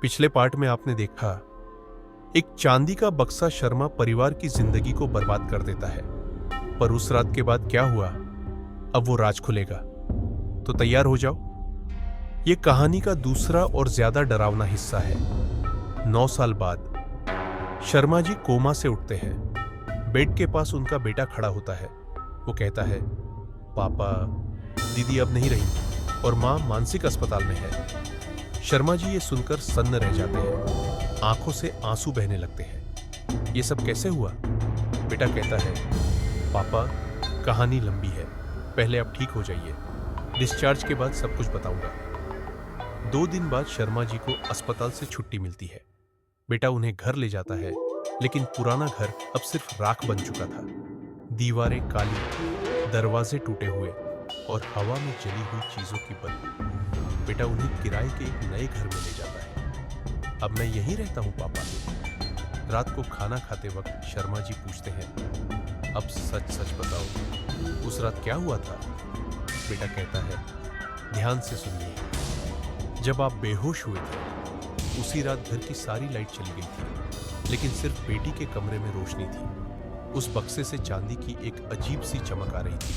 पिछले पार्ट में आपने देखा एक चांदी का बक्सा शर्मा परिवार की जिंदगी को बर्बाद कर देता है। पर उस रात के बाद क्या हुआ, अब वो राज खुलेगा। तो तैयार हो जाओ, ये कहानी का दूसरा और ज्यादा डरावना हिस्सा है। 9 साल बाद शर्मा जी कोमा से उठते हैं। बेड के पास उनका बेटा खड़ा होता है। वो कहता है, पापा, दीदी अब नहीं रही और मां मानसिक अस्पताल में है। शर्मा जी ये सुनकर सन्न रह जाते हैं। आंखों से आंसू बहने लगते हैं। ये सब कैसे हुआ? बेटा कहता है, पापा, कहानी लंबी है, पहले आप ठीक हो जाइए, डिस्चार्ज के बाद सब कुछ बताऊंगा। 2 दिन बाद शर्मा जी को अस्पताल से छुट्टी मिलती है। बेटा उन्हें घर ले जाता है, लेकिन पुराना घर अब सिर्फ राख बन चुका था। दीवारें काली, दरवाजे टूटे हुए और हवा में जली हुई चीजों की बदबू। बेटा उन्हें किराए के एक नए घर में ले जाता है। अब मैं यहीं रहता हूँ पापा। रात को खाना खाते वक्त शर्मा जी पूछते हैं, अब सच सच बताओ, उस रात क्या हुआ था? बेटा कहता है, ध्यान से सुनिए। जब आप बेहोश हुए थे, उसी रात घर की सारी लाइट चली गई थी, लेकिन सिर्फ बेटी के कमरे में रोशनी थी। उस बक्से से चांदी की एक अजीब सी चमक आ रही थी।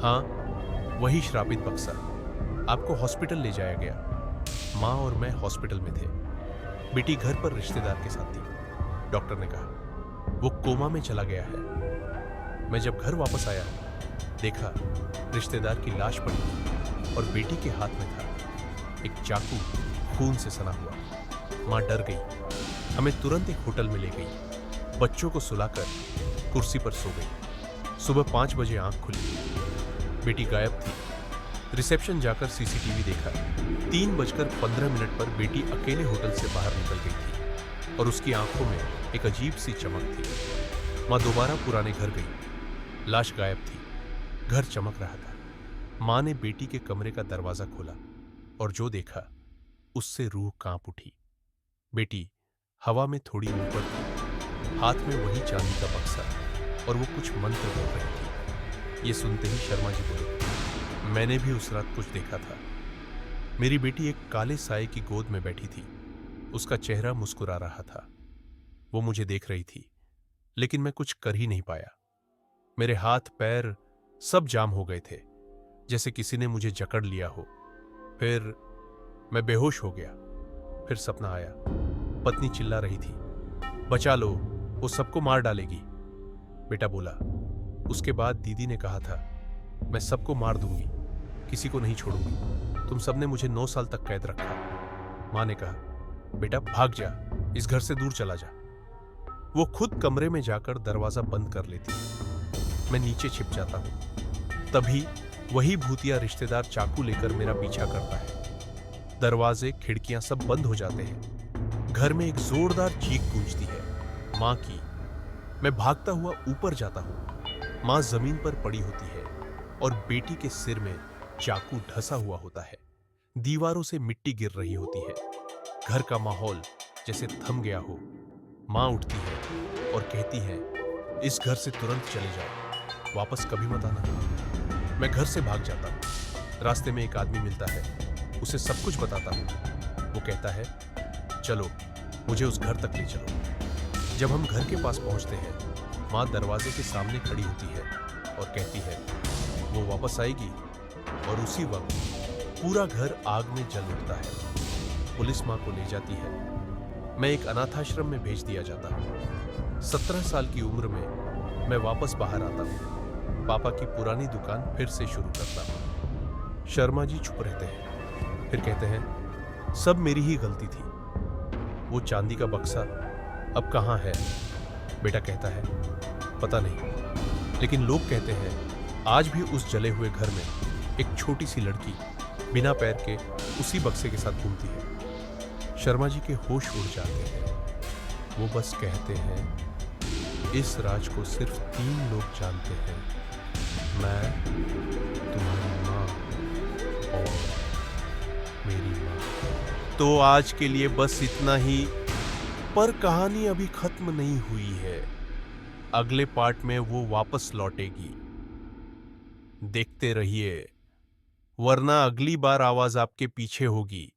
हाँ, वही श्रापित बक्सा। आपको हॉस्पिटल ले जाया गया। माँ और मैं हॉस्पिटल में थे। बेटी घर पर रिश्तेदार के साथ थी। डॉक्टर ने कहा वो कोमा में चला गया है। मैं जब घर वापस आया, देखा रिश्तेदार की लाश पड़ी थी और बेटी के हाथ में था एक चाकू, खून से सना हुआ। माँ डर गई, हमें तुरंत एक होटल में ले गई। बच्चों को सुलाकर कुर्सी पर सो गई। सुबह 5 बजे आंख खुली, बेटी गायब थी। रिसेप्शन जाकर सीसीटीवी देखा। 3:15 पर बेटी अकेले होटल से बाहर निकल गई थी और उसकी आंखों में एक अजीब सी चमक थी। माँ दोबारा पुराने घर गई। लाश गायब थी, घर चमक रहा था। माँ ने बेटी के कमरे का दरवाजा खोला और जो देखा उससे रूह कांप उठी। बेटी हवा में थोड़ी ऊपर थी, हाथ में वही चांदी का बक्सा और वो कुछ मंत्र बोल रही थी। ये सुनते ही शर्मा जी बोले, मैंने भी उस रात कुछ देखा था। मेरी बेटी एक काले साए की गोद में बैठी थी। उसका चेहरा मुस्कुरा रहा था। वो मुझे देख रही थी, लेकिन मैं कुछ कर ही नहीं पाया। मेरे हाथ पैर सब जाम हो गए थे, जैसे किसी ने मुझे जकड़ लिया हो। फिर मैं बेहोश हो गया। फिर सपना आया, पत्नी चिल्ला रही थी, बचा लो, वो सबको मार डालेगी। बेटा बोला, उसके बाद दीदी ने कहा था, मैं सबको मार दूंगी, किसी को नहीं छोड़ूंगी। तुम सबने मुझे 9 साल तक कैद रखा। माँ ने कहा, बेटा भाग जा, इस घर से दूर चला जा। वो खुद कमरे में जाकर दरवाजा बंद कर लेती। मैं नीचे छिप जाता हूं। तभी वही भूतिया रिश्तेदार चाकू लेकर मेरा पीछा करता है। दरवाजे खिड़कियां सब बंद हो जाते हैं। घर में एक जोरदार चीख गूंजती है, माँ की। मैं भागता हुआ ऊपर जाता हूं। माँ जमीन पर पड़ी होती है और बेटी के सिर में चाकू ढसा हुआ होता है। दीवारों से मिट्टी गिर रही होती है। घर का माहौल जैसे थम गया हो। माँ उठती है और कहती है, इस घर से तुरंत चले जाओ, वापस कभी मत आना। मैं घर से भाग जाता हूँ। रास्ते में एक आदमी मिलता है, उसे सब कुछ बताता हूँ। वो कहता है, चलो मुझे उस घर तक ले चलो। जब हम घर के पास पहुंचते हैं, माँ दरवाजे के सामने खड़ी होती है और कहती है, वो वापस आएगी। और उसी वक्त पूरा घर आग में जल उठता है। पुलिस माँ को ले जाती है। मैं एक अनाथाश्रम में भेज दिया जाता हूँ। 17 साल की उम्र में मैं वापस बाहर आता हूँ। पापा की पुरानी दुकान फिर से शुरू करता हूँ। शर्मा जी चुप रहते हैं, फिर कहते हैं, सब मेरी ही गलती थी। वो चांदी का बक्सा अब कहाँ है? बेटा कहता है, पता नहीं, लेकिन लोग कहते हैं आज भी उस जले हुए घर में एक छोटी सी लड़की बिना पैर के उसी बक्से के साथ घूमती है। शर्मा जी के होश उड़ जाते हैं। वो बस कहते हैं, इस राज को सिर्फ 3 लोग जानते हैं, मैं, तुम्हारी माँ और मेरी माँ। तो आज के लिए बस इतना ही, पर कहानी अभी खत्म नहीं हुई है। अगले पार्ट में वो वापस लौटेगी। देखते रहिए, वरना अगली बार आवाज आपके पीछे होगी।